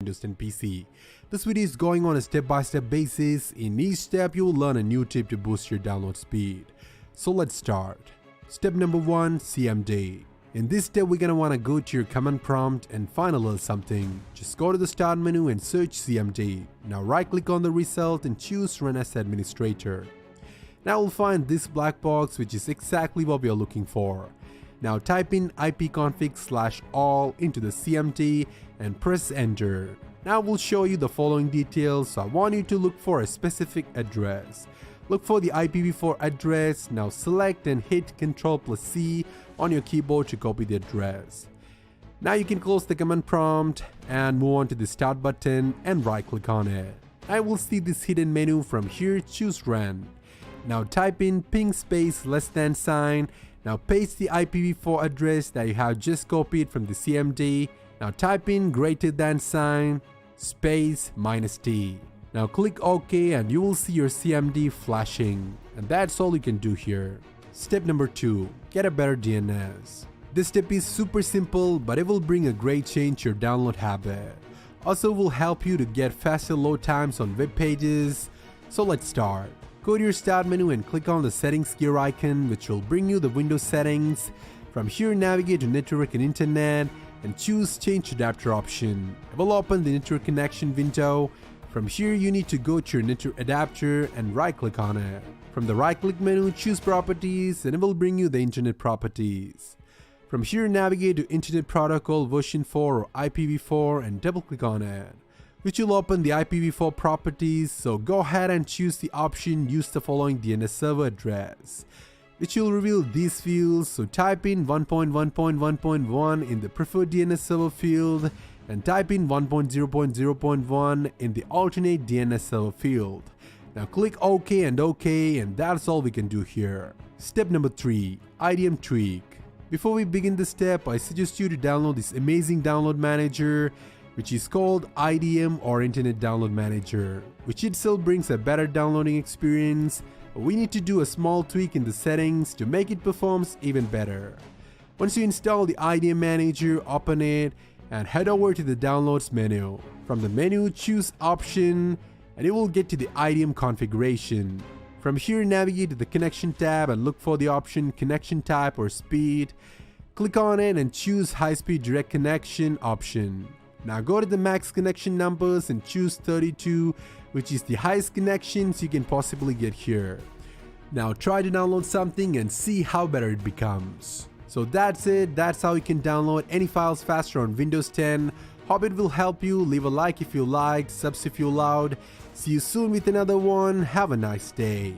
Windows 10 PC. This video is going on a step-by-step basis. In each step, you will learn a new tip to boost your download speed. So let's start. Step number 1, CMD. In this step, we're gonna wanna go to your command prompt and find a little something. Just go to the start menu and search CMD. Now right click on the result and choose Run as Administrator. Now we'll find this black box, which is exactly what we are looking for. Now type in ipconfig/all into the CMD and press enter. Now we'll show you the following details, so I want you to look for a specific address. Look for the IPv4 address. Now select and hit Ctrl+C on your keyboard to copy the address. Now you can close the command prompt and move on to the start button and right click on it. I will see this hidden menu. From here, choose run. Now type in ping space ~sign. Now paste the IPv4 address that you have just copied from the CMD. Now type in >sign space -t. Now click OK and you will see your CMD flashing. And that's all you can do here. Step number 2. Get a better DNS. This step is super simple, but it will bring a great change to your download habit. Also will help you to get faster load times on web pages. So let's start. Go to your start menu and click on the settings gear icon, which will bring you the Windows settings. From here, navigate to network and internet and choose change adapter option. It will open the network connection window. From here, you need to go to your network adapter and right click on it. From the right click menu, choose properties and it will bring you the internet properties. From here, navigate to Internet Protocol version 4 or IPv4 and double click on it, which will open the IPv4 properties. So go ahead and choose the option use the following DNS server address, which will reveal these fields. So type in 1.1.1.1 in the preferred DNS server field and type in 1.0.0.1 in the alternate DNS server field. Now click OK and OK, and that's all we can do here. Step number 3, IDM tweak. Before we begin the step, I suggest you to download this amazing download manager, which is called IDM or Internet Download Manager, which itself brings a better downloading experience. We need to do a small tweak in the settings to make it perform even better. Once you install the IDM manager, open it and head over to the downloads menu. From the menu, choose option and you will get to the IDM configuration. From here, navigate to the connection tab and look for the option connection type or speed. Click on it and choose high speed direct connection option. Now go to the max connection numbers and choose 32, which is the highest connections you can possibly get here. Now try to download something and see how better it becomes. So that's it. That's how you can download any files faster on Windows 10. Hope it will help you. Leave a like if you liked, subs if you allowed. See you soon with another one. Have a nice day.